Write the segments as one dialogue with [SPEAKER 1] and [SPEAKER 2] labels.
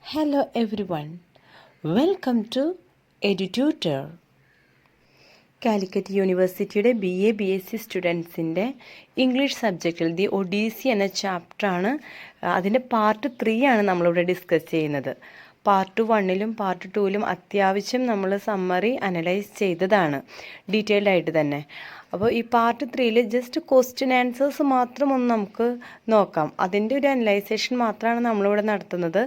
[SPEAKER 1] Hello everyone, welcome to EduTutor. Calicut യൂണിവേഴ്സിറ്റിയുടെ BA-BSc സ്റ്റുഡൻസിൻ്റെ English സബ്ജക്റ്റിൽ the Odissi എന്ന ചാപ്റ്ററാണ്. അതിൻ്റെ പാർട്ട് 3 ആണ് നമ്മളിവിടെ ഡിസ്കസ് ചെയ്യുന്നത്. പാർട്ട് 1ലും പാർട്ട് 2ലും അത്യാവശ്യം നമ്മൾ സമ്മറി അനലൈസ് ചെയ്തതാണ്, ഡീറ്റെയിൽഡ് ആയിട്ട് തന്നെ. അപ്പോൾ ഈ പാർട്ട് 3ൽ ജസ്റ്റ് ക്വസ്റ്റ്യൻ ആൻസേഴ്സ് മാത്രം ഒന്ന് നമുക്ക് നോക്കാം. അതിൻ്റെ ഒരു അനലൈസേഷൻ മാത്രമാണ് നമ്മളിവിടെ നടത്തുന്നത്.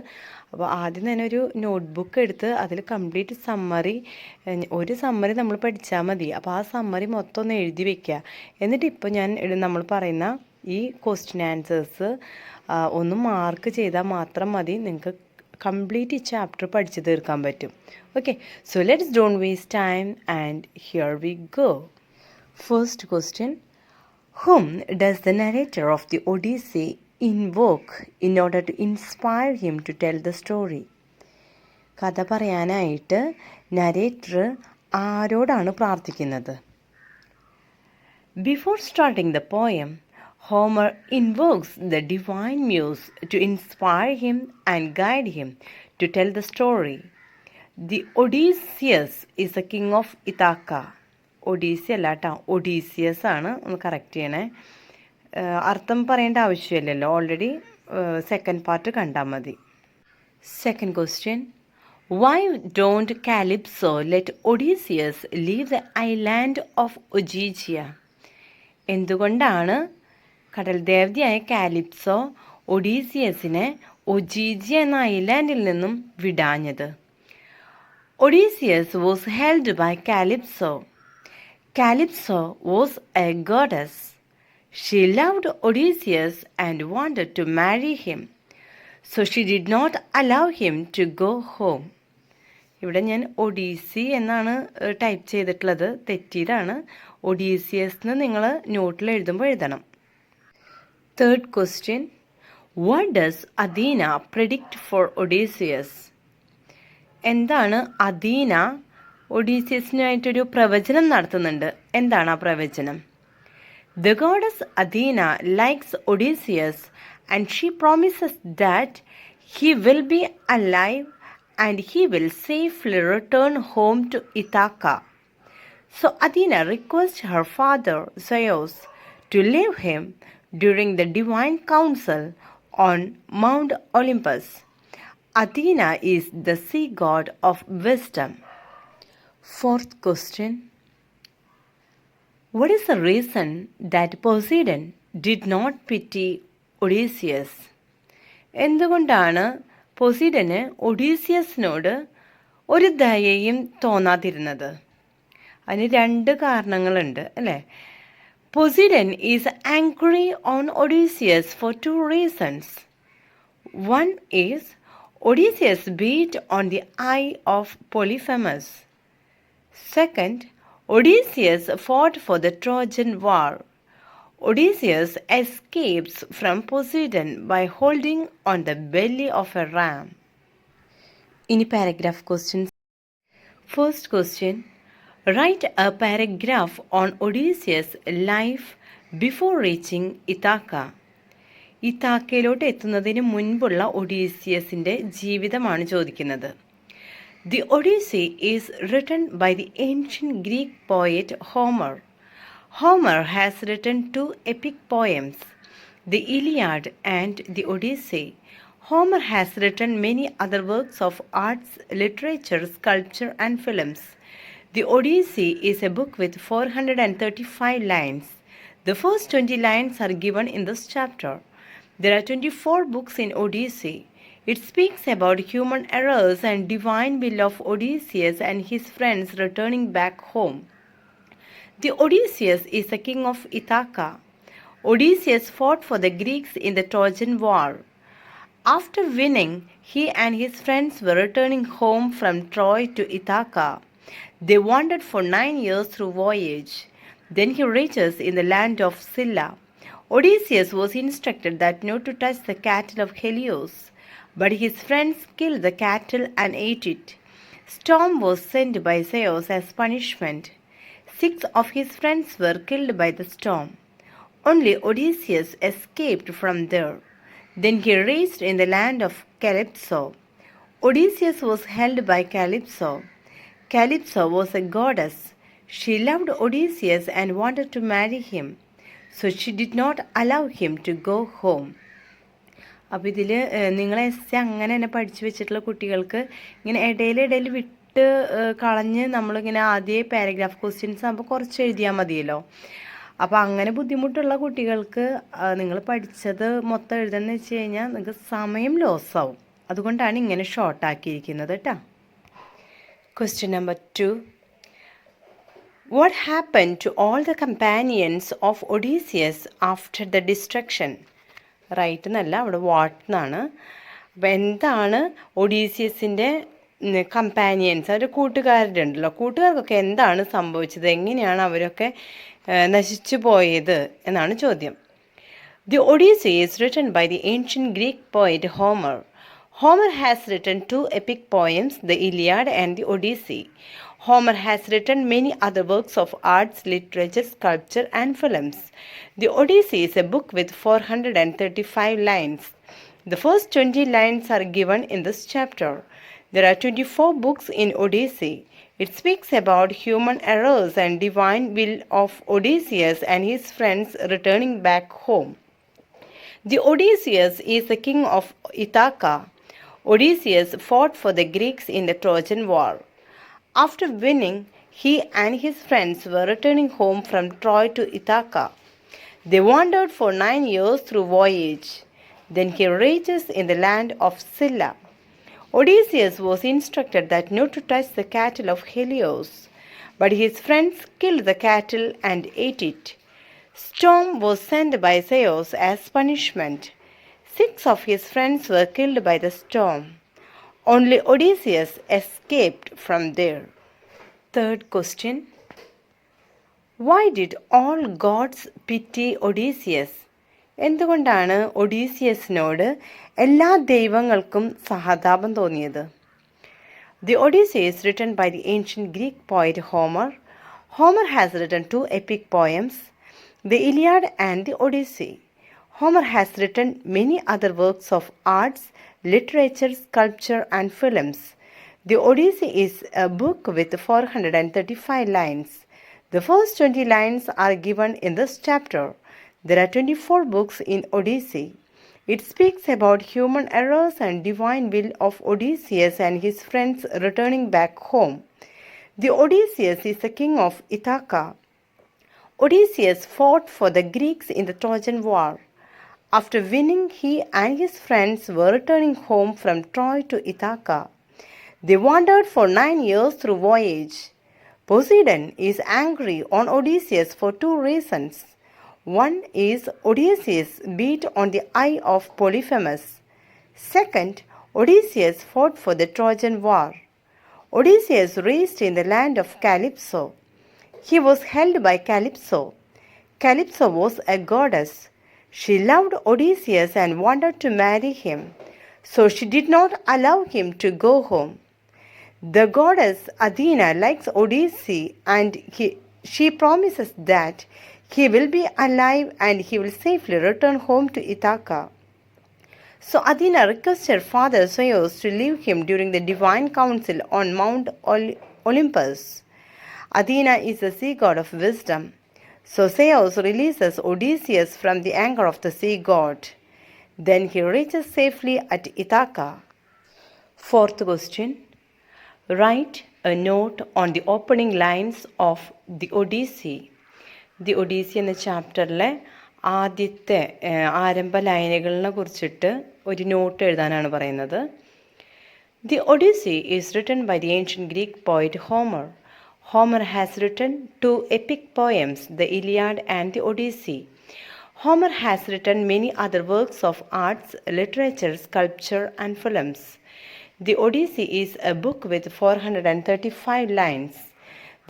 [SPEAKER 1] അപ്പോൾ ആദ്യം തന്നെ ഒരു നോട്ട്ബുക്ക് എടുത്ത് അതിൽ കംപ്ലീറ്റ് സമ്മറി, ഒരു സമ്മറി നമ്മൾ പഠിച്ചാൽ മതി. അപ്പോൾ ആ സമ്മറി മൊത്തം ഒന്ന് എഴുതി വെക്കുക. എന്നിട്ട് ഇപ്പോൾ നമ്മൾ പറയുന്ന ഈ ക്വസ്റ്റ്യൻ ആൻസേഴ്സ് ഒന്ന് മാർക്ക് ചെയ്താൽ മാത്രം മതി, നിങ്ങൾക്ക് കംപ്ലീറ്റ് ഈ ചാപ്റ്റർ പഠിച്ചു തീർക്കാൻ പറ്റും. Okay, so let's don't waste time and here we go. First question: whom does the narrator of the Odyssey invoke in order to inspire him to tell the story? കഥ പറയാനായിട്ട് narrator ആരോടാണ് പ്രാർത്ഥിക്കുന്നത്? Before starting the poem, Homer invokes the divine muse to inspire him and guide him to tell the story. The Odysseus is the king of Ithaca. Odissi അല്ല കേട്ടോ, Odysseus ആണ്. ഒന്ന് correct ചെയ്യണേ. അർത്ഥം പറയേണ്ട ആവശ്യമില്ലല്ലോ, ഓൾറെഡി സെക്കൻഡ് പാർട്ട് കണ്ടാൽ മതി. Second question: why don't Calypso let Odysseus leave the island of Ogygia? എന്തുകൊണ്ടാണ് കടൽ ദേവതയായ കാലിപ്സോ ഒഡീസിയസിനെ ഒജീജിയ എന്ന ഐലാൻഡിൽ നിന്നും വിടാഞ്ഞത്? Odysseus was held by Calypso. Calypso was a goddess. She loved Odysseus and wanted to marry him, so she did not allow him to go home. ഇവിടെ ഞാൻ ഒഡീസി എന്നാണ് ടൈപ്പ് ചെയ്തിട്ടുള്ളത്, തെറ്റിയതാണ്. ഒഡീസിയസ് എന്ന് നിങ്ങൾ നോട്ടിൽ എഴുതുമ്പോൾ എഴുതണം. Third question: what does Athena predict for Odysseus? എന്താണ് അദീന ഒഡീസിയസിനായിട്ടൊരു പ്രവചനം നടത്തുന്നുണ്ട്? എന്താണ് ആ പ്രവചനം? The goddess Athena likes Odysseus and she promises that he will be alive and he will safely return home to Ithaca. So Athena requests her father Zeus to leave him during the divine council on Mount Olympus. Athena is the sea god of wisdom. Fourth question: what is the reason that Poseidon did not pity Odysseus? എന്തുകൊണ്ടാണ് പൊസൈഡന് ഒഡീസിയസിനോട് ഒരു ദയയും തോന്നാതിരുന്നത്? അതിന് രണ്ട് കാരണങ്ങളുണ്ട് അല്ലേ? Poseidon is angry on Odysseus for two reasons. One is Odysseus beat on the eye of Polyphemus. Second, Odysseus fought for the Trojan War. Odysseus escapes from Poseidon by holding on the belly of a ram. In paragraph questions. First question: write a paragraph on Odysseus' life before reaching Ithaca. ഇതാക്കയിലോട്ട് എത്തുന്നതിന് മുൻപുള്ള ഒഡീസിയസിൻ്റെ ജീവിതമാണ് ചോദിക്കുന്നത്. The Odyssey is written by the ancient Greek poet Homer. Homer has written two epic poems, the Iliad and the Odyssey. Homer has written many other works of arts, literature, sculpture, and films. The Odyssey is a book with 435 lines. The first 20 lines are given in this chapter. There are 24 books in Odyssey. It speaks about human errors and divine will of Odysseus and his friends returning back home. The Odysseus is the king of Ithaca. Odysseus fought for the Greeks in the Trojan War. After winning, he and his friends were returning home from Troy to Ithaca. They wandered for 9 years through voyage. Then he reaches in the land of Scylla. Odysseus was instructed that not to touch the cattle of Helios, but his friends killed the cattle and ate it. Storm was sent by Zeus as punishment. 6 of his friends were killed by the storm. Only Odysseus escaped from there. Then he raced in the land of Calypso. Odysseus was held by Calypso. Calypso was a goddess. She loved Odysseus and wanted to marry him, so she did not allow him to go home. അപ്പോൾ ഇതിൽ നിങ്ങൾ S അങ്ങനെ തന്നെ പഠിച്ചു വെച്ചിട്ടുള്ള കുട്ടികൾക്ക് ഇങ്ങനെ ഇടയിൽ വിട്ട് കളഞ്ഞ് നമ്മളിങ്ങനെ ആദ്യമേ പാരഗ്രാഫ് ക്വസ്റ്റ്യൻസ് ആകുമ്പോൾ കുറച്ച് എഴുതിയാൽ മതിയല്ലോ. അപ്പോൾ അങ്ങനെ ബുദ്ധിമുട്ടുള്ള കുട്ടികൾക്ക് നിങ്ങൾ പഠിച്ചത് മൊത്തം എഴുതാന്ന് വെച്ച് കഴിഞ്ഞാൽ നിങ്ങൾക്ക് സമയം ലോസാവും. അതുകൊണ്ടാണ് ഇങ്ങനെ ഷോർട്ടാക്കിയിരിക്കുന്നത് കേട്ടോ. Question number 2. What happened to all the companions of Odysseus after the destruction? Right എന്നല്ല, അവിടെ വാട്ട് എന്നാണ്. അപ്പോൾ എന്താണ് ഒഡീസിയസിൻ്റെ കമ്പാനിയൻസ്, അവരുടെ കൂട്ടുകാരുടെ ഉണ്ടല്ലോ, കൂട്ടുകാർക്കൊക്കെ എന്താണ് സംഭവിച്ചത്, എങ്ങനെയാണ് അവരൊക്കെ നശിച്ചു പോയത് എന്നാണ് ചോദ്യം. The Odyssey is written by the ancient Greek poet Homer. Homer has written 2 epic poems, the Iliad and the Odyssey. Homer has written many other works of arts, literature, sculpture, and films. The Odyssey is a book with 435 lines. The first 20 lines are given in this chapter. There are 24 books in Odyssey. It speaks about human errors and divine will of Odysseus and his friends returning back home. The Odysseus is the king of Ithaca. Odysseus fought for the Greeks in the Trojan War. After winning, he and his friends were returning home from Troy to Ithaca. They wandered for 9 years through voyage. Then he reaches in the land of Scylla. Odysseus was instructed that not to touch the cattle of Helios, but his friends killed the cattle and ate it. Storm was sent by Zeus as punishment. 6 of his friends were killed by the storm. Only Odysseus escaped from there. Third question. Why did all gods pity Odysseus? എന്തുകൊണ്ടാണ് ഒഡീസിയസിനോട് എല്ലാ ദൈവങ്ങൾക്കും സഹതാപം തോന്നിയത്? The Odyssey is written by the ancient Greek poet Homer. Homer has written 2 epic poems, the Iliad and the Odyssey. Homer has written many other works of arts, literature, sculpture, and films. The Odyssey is a book with 435 lines. The first 20 lines are given in this chapter. There are 24 books in Odyssey. It speaks about human errors and divine will of Odysseus and his friends returning back home. The Odysseus is the king of Ithaca. Odysseus fought for the Greeks in the Trojan War. After winning, he and his friends were returning home from Troy to Ithaca. They wandered for 9 years through voyage. Poseidon is angry on Odysseus for 2 reasons. One is Odysseus beat on the eye of Polyphemus. Second, Odysseus fought for the Trojan War. Odysseus raced in the land of Calypso. He was held by Calypso. Calypso was a goddess. She loved Odysseus and wanted to marry him, so she did not allow him to go home. The goddess Athena likes Odysseus and she promises that he will be alive and he will safely return home to Ithaca. So Athena requests her father Zeus to leave him during the divine council on Mount Olympus. Athena is the sea god of wisdom. So Zeus releases Odysseus from the anger of the sea god. Then he reaches safely at Ithaca. Fourth question. Write a note on the opening lines of the Odyssey. The Odyssey എന്ന ചാപ്റ്ററിലെ ആദ്യത്തെ ആരംഭ ലൈനുകളിനെ കുറിച്ചിട്ട് ഒരു not എഴുതാനാണ് പറയുന്നത്. The Odyssey is written by the ancient Greek poet Homer. Homer has written 2 epic poems, the Iliad and the Odyssey. Homer has written many other works of arts, literature, sculpture, and films. The Odyssey is a book with 435 lines.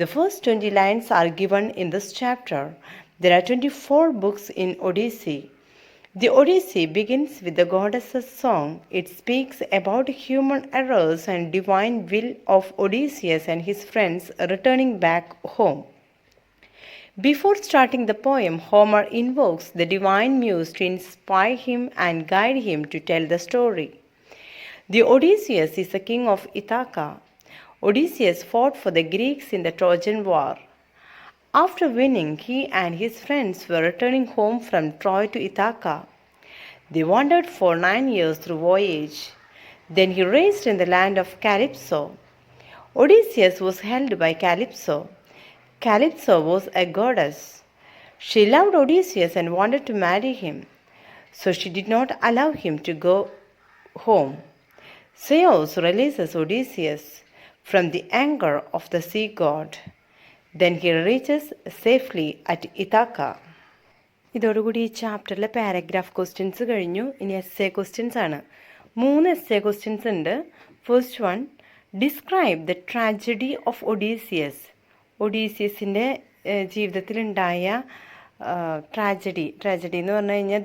[SPEAKER 1] The first 20 lines are given in this chapter. There are 24 books in Odyssey. The Odyssey begins with the goddess's song. It speaks about human errors and divine will of Odysseus and his friends returning back home. Before starting the poem, Homer invokes the divine muse to inspire him and guide him to tell the story. The Odysseus is the king of Ithaca. Odysseus fought for the Greeks in the Trojan War. After winning, he and his friends were returning home from Troy to Ithaca. They wandered for 9 years through voyage. Then he raced in the land of Calypso. Odysseus was held by Calypso. Calypso was a goddess. She loved Odysseus and wanted to marry him, so she did not allow him to go home. Zeus releases Odysseus from the anger of the sea god. Then he reaches safely at Ithaca. ഇതോടുകൂടി ഈ ചാപ്റ്ററിലെ paragraph questions കഴിഞ്ഞു. ഇനി essay questions ആണ്. 3 essay questions ഉണ്ട്. First one, describe the tragedy of Odysseus. ഒഡീസിയസിൻ്റെ ജീവിതത്തിലുണ്ടായ tragedy എന്ന് പറഞ്ഞു കഴിഞ്ഞാൽ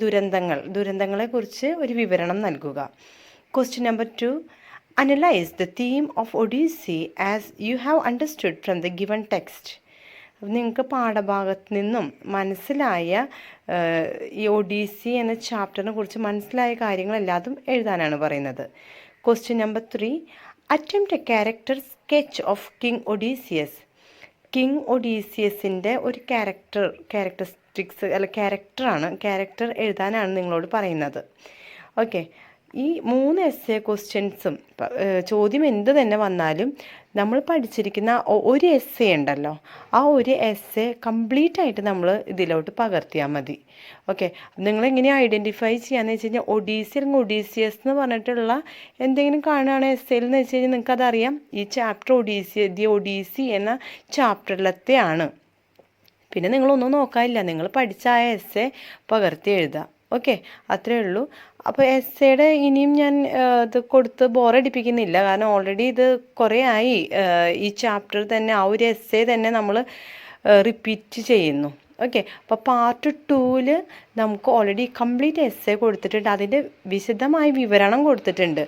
[SPEAKER 1] ദുരന്തങ്ങളെക്കുറിച്ച് ഒരു വിവരണം നൽകുക. Question number 2, analyse the theme of Odyssey as you have understood from the given text. നിങ്ങൾക്ക് പാഠഭാഗത്ത് നിന്നും മനസ്സിലായ ഈ ഒഡീസി എന്ന ചാപ്റ്ററിനെ കുറിച്ച് മനസ്സിലായ കാര്യങ്ങളെല്ലാതും എഴുതാനാണ് പറയുന്നത്. Question number 3, attempt a character sketch of king Odysseus. King ഒഡീസിയസിൻ്റെ ഒരു ക്യാരക്ടറിസ്റ്റിക്സ് ക്യാരക്ടർ എഴുതാനാണ് നിങ്ങളോട് പറയുന്നത്. ഓക്കെ, ഈ 3 എസ്സേ ക്വസ്റ്റ്യൻസും ചോദ്യം എന്ത് തന്നെ വന്നാലും നമ്മൾ പഠിച്ചിരിക്കുന്ന ഒരു എസ്സേ ഉണ്ടല്ലോ, ആ ഒരു എസ്സേ കംപ്ലീറ്റ് ആയിട്ട് നമ്മൾ ഇതിലോട്ട് പകർത്തിയാൽ മതി. ഓക്കെ, നിങ്ങളെങ്ങനെ ഐഡൻറ്റിഫൈ ചെയ്യാന്ന് വെച്ച് കഴിഞ്ഞാൽ ഒഡീസി അല്ലെങ്കിൽ ഒഡീസിയസ് എന്ന് പറഞ്ഞിട്ടുള്ള എന്തെങ്കിലും കാണുകയാണ് എസ്സേയിൽ എന്ന് വെച്ച് കഴിഞ്ഞാൽ നിങ്ങൾക്കതറിയാം ഈ ചാപ്റ്റർ ദി ഒഡീസി എന്ന ചാപ്റ്ററിലത്തെയാണ്. പിന്നെ നിങ്ങളൊന്നും നോക്കാനില്ല, നിങ്ങൾ പഠിച്ച ആ എസ്സേ പകർത്തി എഴുതുക. ഓക്കെ, അത്രയേ ഉള്ളൂ. അപ്പോൾ എസ്സേയുടെ ഇനിയും ഞാൻ ഇത് കൊടുത്ത് ബോറടിപ്പിക്കുന്നില്ല, കാരണം ഓൾറെഡി ഇത് കുറേ ആയി ഈ ചാപ്റ്റർ തന്നെ, ആ ഒരു എസ്സേ തന്നെ നമ്മൾ റിപ്പീറ്റ് ചെയ്യുന്നു. ഓക്കെ, അപ്പോൾ പാർട്ട് 2-ൽ നമുക്ക് ഓൾറെഡി കംപ്ലീറ്റ് എസ്സേ കൊടുത്തിട്ടുണ്ട്, അതിൻ്റെ വിശദമായ വിവരണം കൊടുത്തിട്ടുണ്ട്.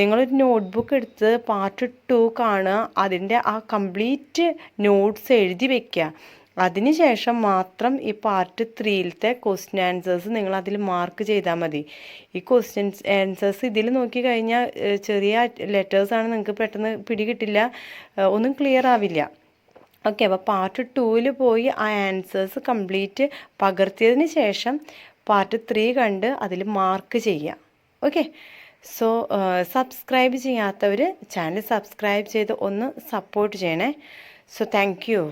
[SPEAKER 1] നിങ്ങളൊരു നോട്ട്ബുക്ക് എടുത്ത് പാർട്ട് 2 കാണുക, അതിൻ്റെ ആ കംപ്ലീറ്റ് നോട്ട്സ് എഴുതി വയ്ക്കുക. അതിനുശേഷം മാത്രം ഈ പാർട്ട് 3-ലത്തെ ക്വസ്റ്റ്യൻ ആൻസേഴ്സ് നിങ്ങൾ അതിൽ മാർക്ക് ചെയ്താൽ മതി. ഈ ക്വസ്റ്റ്യൻ ആൻസേഴ്സ് ഇതിൽ നോക്കിക്കഴിഞ്ഞാൽ ചെറിയ ലെറ്റേഴ്സാണ്, നിങ്ങൾക്ക് പെട്ടെന്ന് പിടികിട്ടില്ല, ഒന്നും ക്ലിയർ ആവില്ല. ഓക്കെ, അപ്പോൾ പാർട്ട് 2-ൽ പോയി ആ ആൻസേഴ്സ് കംപ്ലീറ്റ് പകർത്തിയതിന് ശേഷം പാർട്ട് 3 കണ്ട് അതിൽ മാർക്ക് ചെയ്യുക. ഓക്കെ, സോ സബ്സ്ക്രൈബ് ചെയ്യാത്തവർ ചാനൽ സബ്സ്ക്രൈബ് ചെയ്ത് ഒന്ന് സപ്പോർട്ട് ചെയ്യണേ. So thank you.